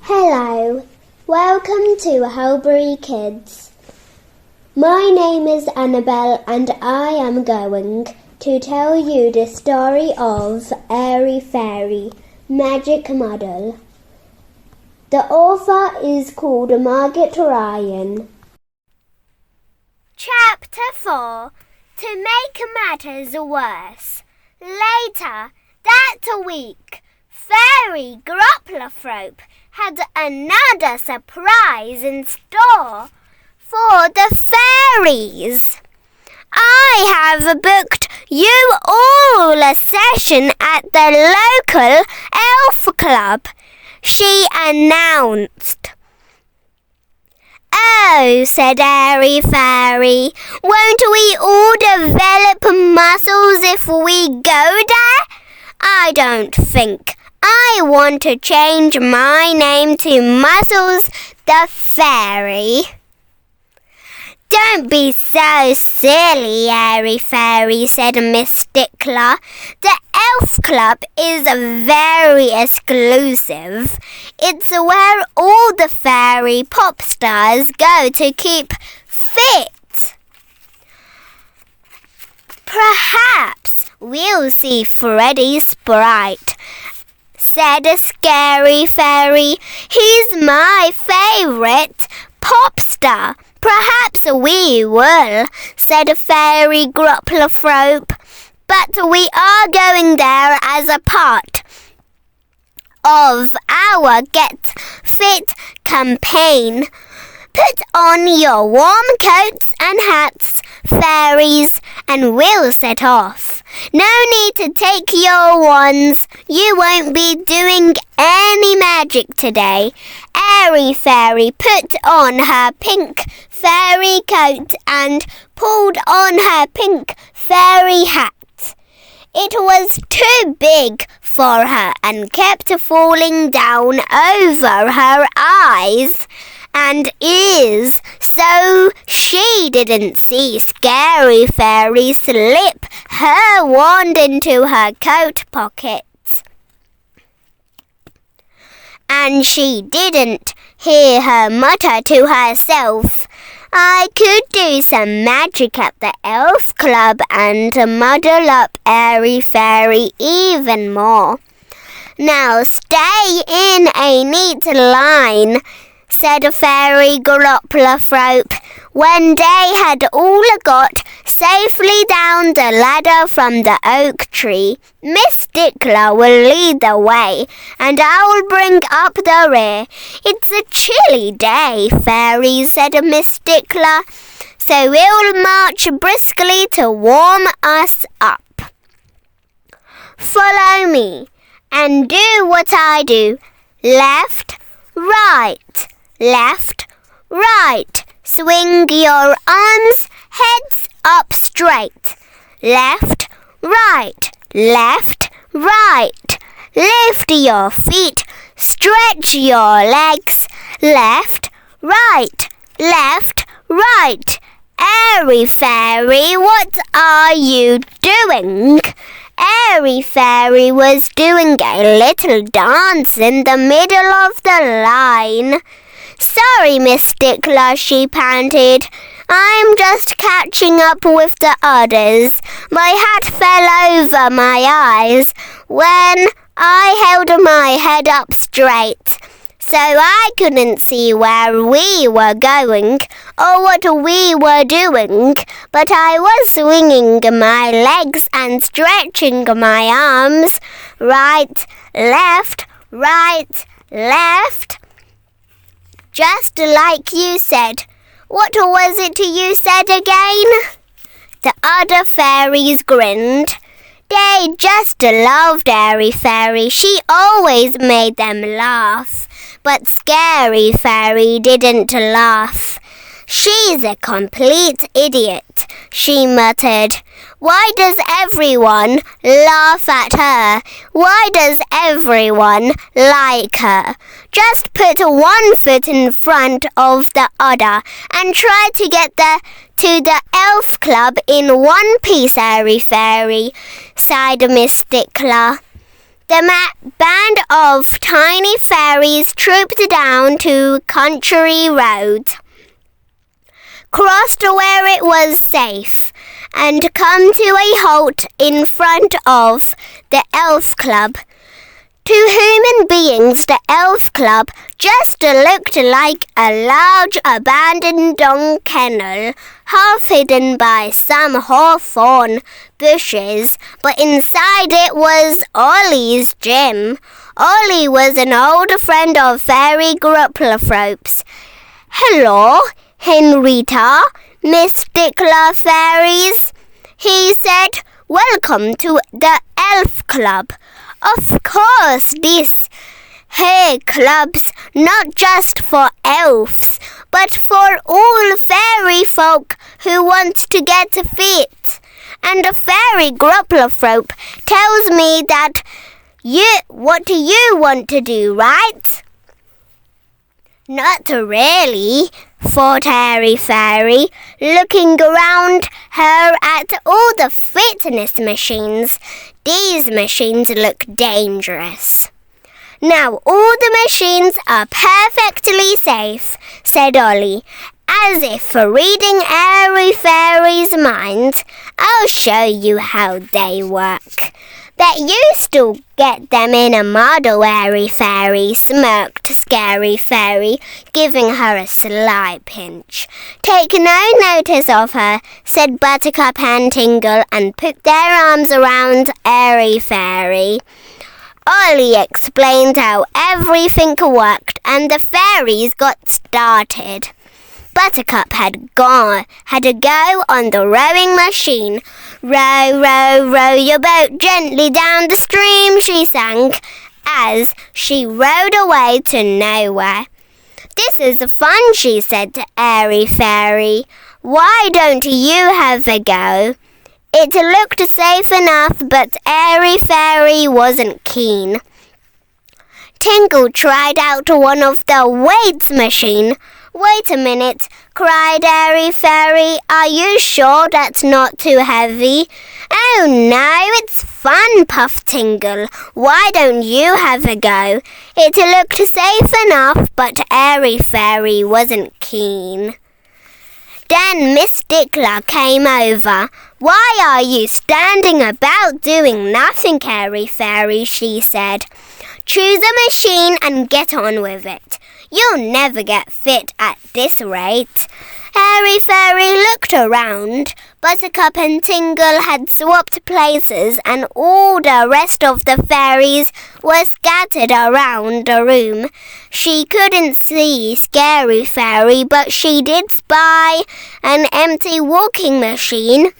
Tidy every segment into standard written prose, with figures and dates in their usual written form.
Hello, welcome to Helbury Kids. My name is Annabel and I am going to tell you the story of Airy Fairy Magic Muddle. The author is called Margaret Ryan. Chapter 4. To make matters worse. Later that week, Fairy Gropplerthrope had another surprise in store for the fairies. I have booked you all a session at the local elf club, she announced. Oh, said Airy Fairy, won't we all develop muscles if we go there? I don't think. I want to change my name to Muscles the Fairy. Don't be so silly, Airy Fairy, said Miss Stickler. The Elf Club is very exclusive. It's where all the fairy pop stars go to keep fit. Perhaps we'll see Freddie Sprite, said a Scary Fairy. He's my favourite pop star. Perhaps we will, said Fairy Gropplerthrope. But we are going there as a part of our Get Fit campaign. Put on your warm coats and hats, fairies, and we'll set off. No need to take your wands. You won't be doing any magic today. Airy Fairy put on her pink fairy coat and pulled on her pink fairy hat. It was too big for her and kept falling down over her eyes and ears, so she didn't see Scary Fairy slip her wand into her coat pocket. And she didn't hear her mutter to herself, I could do some magic at the Elf Club and muddle up Airy Fairy even more. Now stay in a neat line, said Fairy Gropplerthrope. When they had all got safely down the ladder from the oak tree, Miss Stickler will lead the way, and I'll bring up the rear. It's a chilly day, fairies, said Miss Stickler, so we'll march briskly to warm us up. Follow me, and do what I do. Left, right, left, right. Swing your arms, heads up straight. Left, right, left, right. Lift your feet, stretch your legs. Left, right, left, right. Airy Fairy, what are you doing? Airy Fairy was doing a little dance in the middle of the line. Sorry, Miss Stickler, she panted. I'm just catching up with the others. My hat fell over my eyes when I held my head up straight, so I couldn't see where we were going or what we were doing, but I was swinging my legs and stretching my arms. Right, left, just like you said. What was it you said again? The other fairies grinned. They just loved Airy Fairy. She always made them laugh. But Scary Fairy didn't laugh. She's a complete idiot, she muttered. Why does everyone laugh at her? Why does everyone like her? Just put one foot in front of the other and try to get to the Elf Club in one piece, Airy Fairy, sighed Miss Stickler. The band of tiny fairies trooped down to country roads, crossed where it was safe, and come to a halt in front of the Elf Club. To human beings, the Elf Club just looked like a large abandoned dung kennel, half hidden by some hawthorn bushes, but inside it was Ollie's gym. Ollie was an old friend of Fairy Grupplethrope's. "Hello, Henrietta, Miss Stickler Fairies," he said. "Welcome to the Elf Club. Of course, this here club's not just for elves, but for all fairy folk who want to get fit. And Fairy Grupplethrope tells me that what do you want to do, right?" "Not really," thought Airy Fairy, looking around her at all the fitness machines. "These machines look dangerous." "Now all the machines are perfectly safe," said Ollie, as if reading Airy Fairy's mind. "I'll show you how they work." "Bet you still get them in a muddle, Airy Fairy," smirked Scary Fairy, giving her a sly pinch. "Take no notice of her," said Buttercup and Tingle, and put their arms around Airy Fairy. Ollie explained how everything worked, and the fairies got started. Buttercup had a go on the rowing machine. "Row, row, row your boat gently down the stream," she sang, as she rowed away to nowhere. "This is fun," she said to Airy Fairy. "Why don't you have a go?" It looked safe enough, but Airy Fairy wasn't keen. Tingle tried out one of the weights machine. "Wait a minute," cried Airy Fairy. "Are you sure that's not too heavy?" "Oh no, it's fun," puffed Tingle. "Why don't you have a go?" It looked safe enough, but Airy Fairy wasn't keen. Then Miss Stickler came over. "Why are you standing about doing nothing, Airy Fairy?" she said. "Choose a machine and get on with it. You'll never get fit at this rate." Airy Fairy looked around. Buttercup and Tingle had swapped places, and all the rest of the fairies were scattered around the room. She couldn't see Scary Fairy, but she did spy an empty walking machine.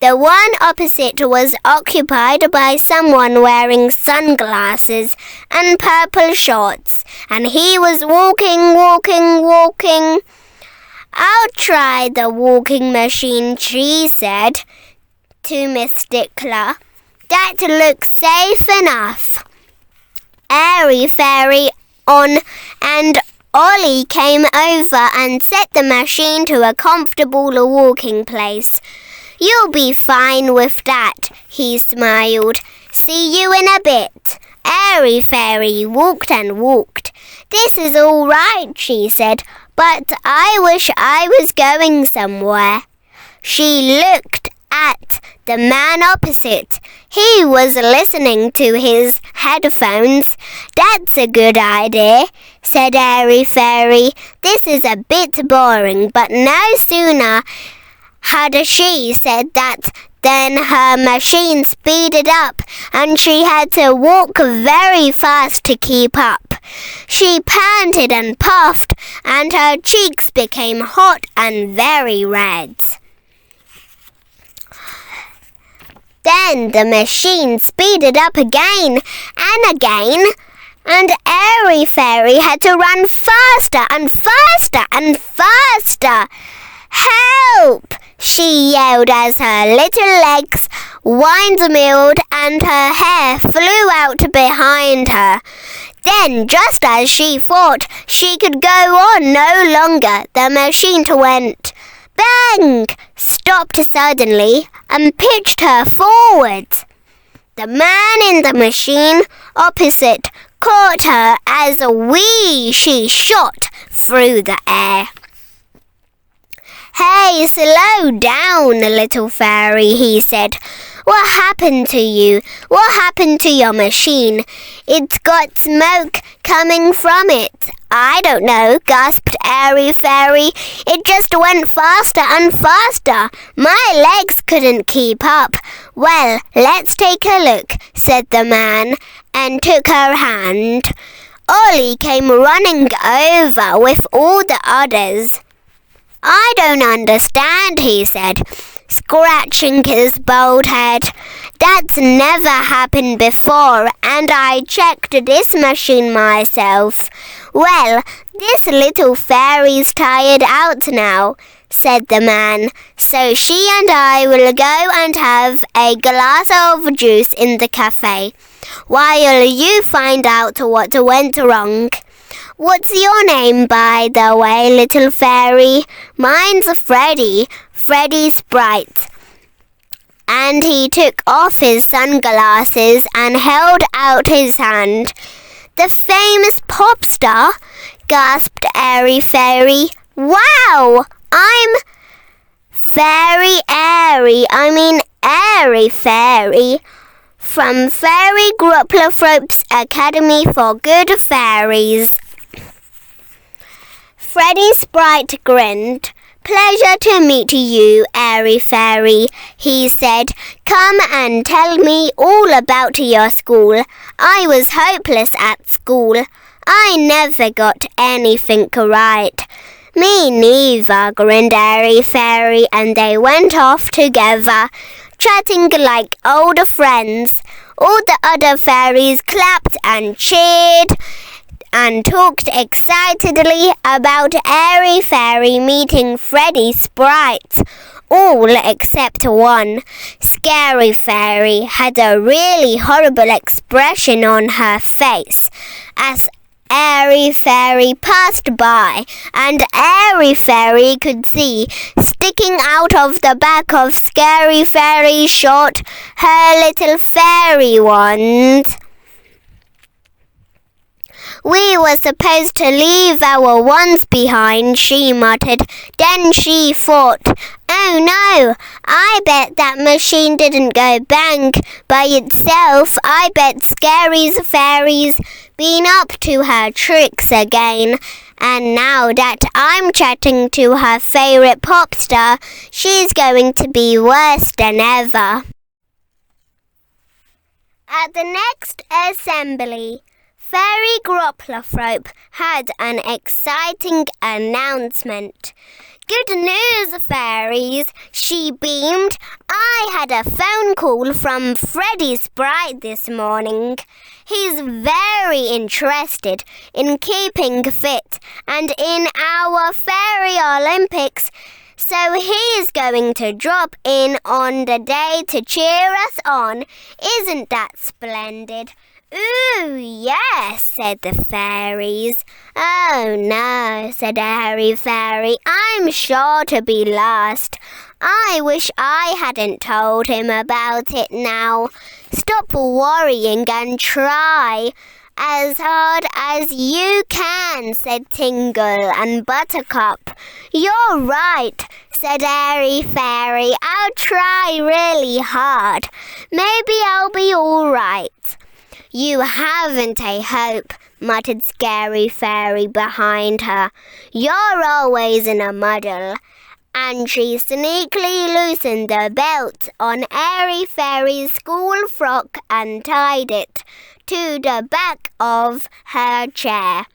The one opposite was occupied by someone wearing sunglasses and purple shorts, and he was walking. "I'll try the walking machine," she said to Miss Stickler. "That looks safe enough." Airy Fairy and Ollie came over and set the machine to a comfortable walking place. "You'll be fine with that," he smiled. "See you in a bit." Airy Fairy walked and walked. "This is all right," she said, "but I wish I was going somewhere." She looked at the man opposite. He was listening to his headphones. "That's a good idea," said Airy Fairy. "This is a bit boring," but no sooner had she said that than her machine speeded up, and she had to walk very fast to keep up. She panted and puffed, and her cheeks became hot and very red. Then the machine speeded up again and again, and Airy Fairy had to run faster and faster and faster. "Help!" she yelled as her little legs windmilled and her hair flew out behind her. Then, just as she thought she could go on no longer, the machine went bang, stopped suddenly, and pitched her forward. The man in the machine opposite caught her as she shot through the air. "Hey, slow down, little fairy," he said. "What happened to you? What happened to your machine? It's got smoke coming from it." "I don't know," gasped Airy Fairy. "It just went faster and faster. My legs couldn't keep up." "Well, let's take a look," said the man, and took her hand. Ollie came running over with all the others. "I don't understand," he said, scratching his bald head. "That's never happened before, and I checked this machine myself." "Well, this little fairy's tired out now," said the man, "so she and I will go and have a glass of juice in the cafe, while you find out what went wrong. What's your name, by the way, little fairy?" "Mine's Freddie Sprite." And he took off his sunglasses and held out his hand. "The famous pop star?" gasped Airy Fairy. "Wow! I'm Airy Fairy from Fairy Grupplerthrope's Academy for Good Fairies." Freddie Sprite grinned. "Pleasure to meet you, Airy Fairy," he said. "Come and tell me all about your school. I was hopeless at school. I never got anything right." "Me neither," grinned Airy Fairy, and they went off together, chatting like old friends. All the other fairies clapped and cheered and talked excitedly about Airy Fairy meeting Freddie Sprite. All except one. Scary Fairy had a really horrible expression on her face as Airy Fairy passed by, and Airy Fairy could see sticking out of the back of Scary Fairy's short her little fairy wand. "We were supposed to leave our wands behind," she muttered. Then she thought, "Oh no, I bet that machine didn't go bang by itself. I bet Scary's Fairy's been up to her tricks again. And now that I'm chatting to her favourite pop star, she's going to be worse than ever." At the next assembly, Fairy Grupplerthrope had an exciting announcement. "Good news, fairies," she beamed. "I had a phone call from Freddie Sprite this morning. He's very interested in keeping fit and in our Fairy Olympics, so he's going to drop in on the day to cheer us on. Isn't that splendid?" "Ooh, yes," said the fairies. "Oh no," said Airy Fairy, "I'm sure to be lost. I wish I hadn't told him about it now. Stop worrying and try as hard as you can," said Tingle and Buttercup. "You're right," said Airy Fairy. "I'll try really hard. Maybe I'll be all right." "You haven't a hope," muttered Scary Fairy behind her. "You're always in a muddle." And she sneakily loosened the belt on Airy Fairy's school frock and tied it to the back of her chair.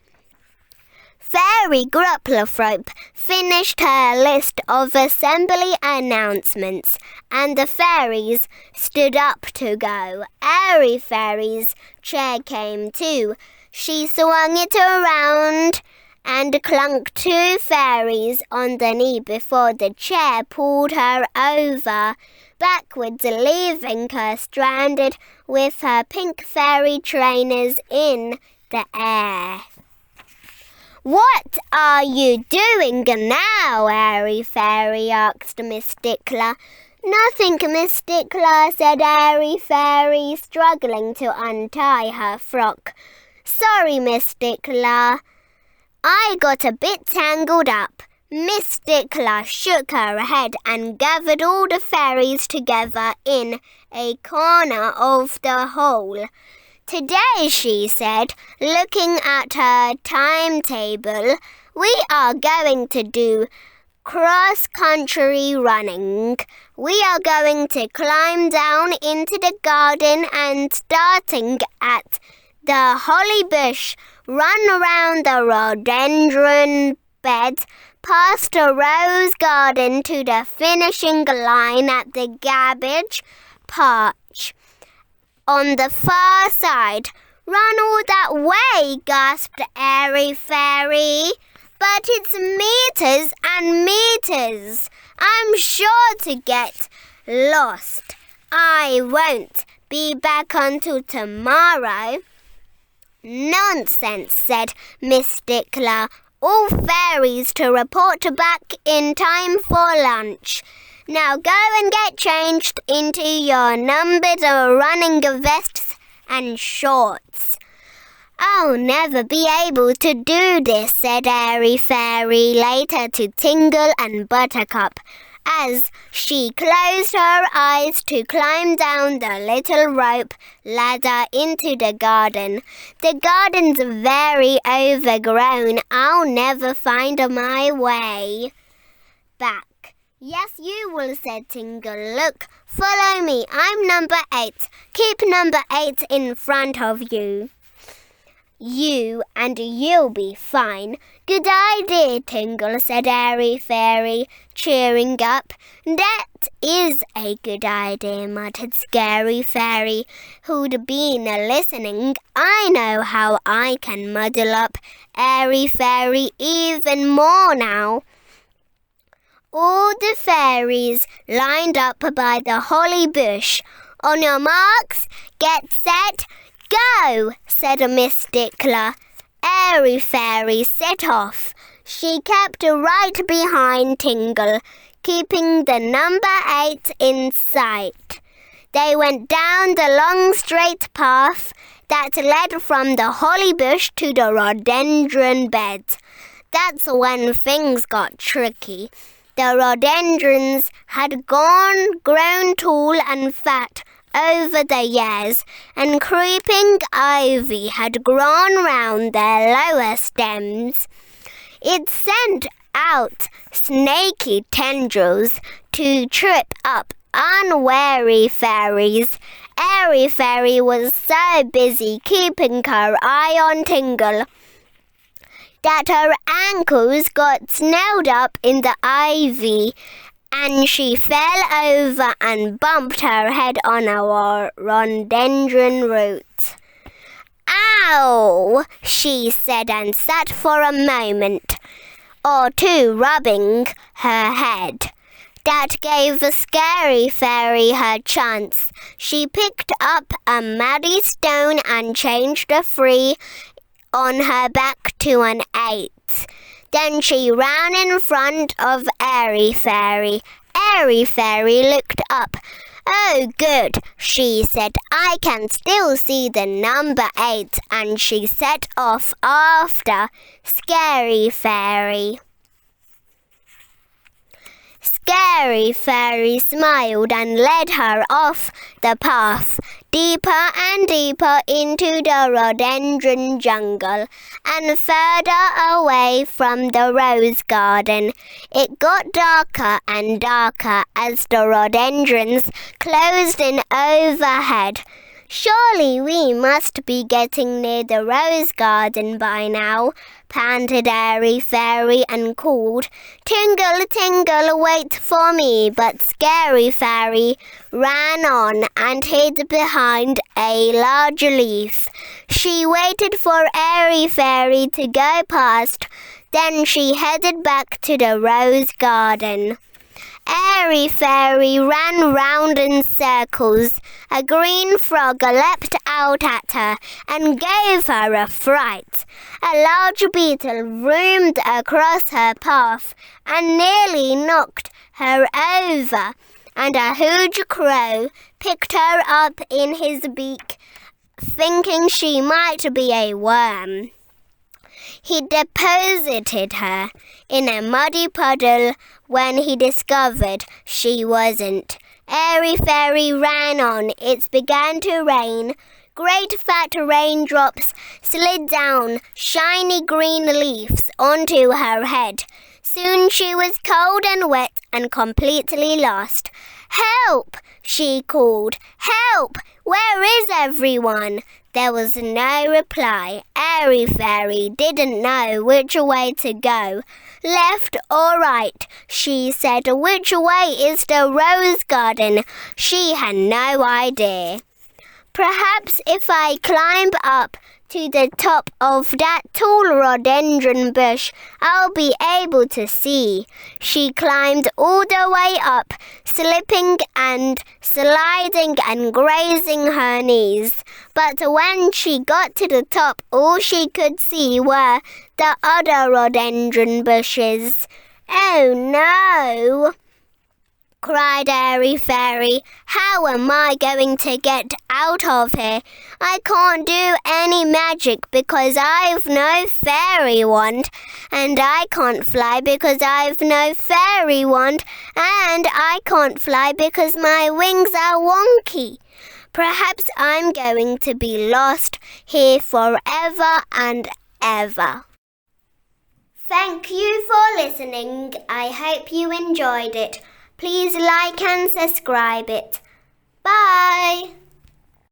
Fairy Grupplerthrope finished her list of assembly announcements, and the fairies stood up to go. Airy Fairy's chair came too. She swung it around and clunked two fairies on the knee before the chair pulled her over backwards, leaving her stranded with her pink fairy trainers in the air. "What are you doing now, Airy Fairy?" asked Miss Stickler. Nothing, Miss Stickler, said Airy Fairy, struggling to untie her frock. Sorry, Miss Stickler. I got a bit tangled up. Miss Stickler shook her head and gathered all the fairies together in a corner of the hole. Today, she said, looking at her timetable, we are going to do cross-country running. We are going to climb down into the garden and starting at the holly bush, run around the rhododendron bed, past the rose garden to the finishing line at the cabbage patch on the far side. Run all that way, gasped Airy Fairy. But it's meters and meters. I'm sure to get lost. I won't be back until tomorrow. Nonsense, said Miss Stickler. All fairies to report back in time for lunch. Now go and get changed into your numbered running vests and shorts. I'll never be able to do this, said Airy Fairy later to Tingle and Buttercup, as she closed her eyes to climb down the little rope ladder into the garden. The garden's very overgrown. I'll never find my way back. Yes, you will, said Tingle. Look, follow me. I'm number 8. Keep number 8 in front of you. You'll be fine. Good idea, Tingle, said Airy Fairy, cheering up. That is a good idea, muttered Scary Fairy, who'd been listening. I know how I can muddle up Airy Fairy even more now. All the fairies lined up by the holly bush. On your marks, get set, go, said Miss Stickler. Airy Fairy set off. She kept right behind Tingle, keeping the number 8 in sight. They went down the long straight path that led from the holly bush to the rhododendron bed. That's when things got tricky. The rhododendrons had grown tall and fat over the years, and creeping ivy had grown round their lower stems. It sent out snaky tendrils to trip up unwary fairies. Airy Fairy was so busy keeping her eye on Tingle that her ankles got snowed up in the ivy, and she fell over and bumped her head on a rhododendron root. Ow, she said, and sat for a moment or two rubbing her head. That gave the Scary Fairy her chance. She picked up a muddy stone and changed the 3 on her back to an 8. Then she ran in front of Airy Fairy. Airy Fairy looked up. Oh, good, she said. I can still see the number 8, and she set off after Scary Fairy. Scary Fairy smiled and led her off the path, deeper and deeper into the rhododendron jungle, and further away from the rose garden. It got darker and darker as the rhododendrons closed in overhead. Surely we must be getting near the rose garden by now, panted Airy Fairy and called, Tingle, Tingle, wait for me. But Scary Fairy ran on and hid behind a large leaf. She waited for Airy Fairy to go past, then she headed back to the rose garden. Airy Fairy ran round in circles. A green frog leapt out at her and gave her a fright. A large beetle roomed across her path and nearly knocked her over. and a huge crow picked her up in his beak, thinking she might be a worm. He deposited her in a muddy puddle when he discovered she wasn't. Airy Fairy ran on. It began to rain. Great fat raindrops slid down shiny green leaves onto her head. Soon she was cold and wet and completely lost. "Help!" she called. "Help! Where is everyone?" There was no reply. Airy Fairy didn't know which way to go. "Left or right?" she said. "Which way is the rose garden?" She had no idea. "Perhaps if I climb up to the top of that tall rhododendron bush, I'll be able to see." She climbed all the way up, slipping and sliding and grazing her knees. But when she got to the top, all she could see were the other rhododendron bushes. "Oh no!" cried Airy Fairy. "How am I going to get out of here? I can't do any magic because I've no fairy wand, and I can't fly because I've no fairy wand, and I can't fly because my wings are wonky. Perhaps I'm going to be lost here forever and ever." Thank you for listening. I hope you enjoyed it. Please like and subscribe it. Bye!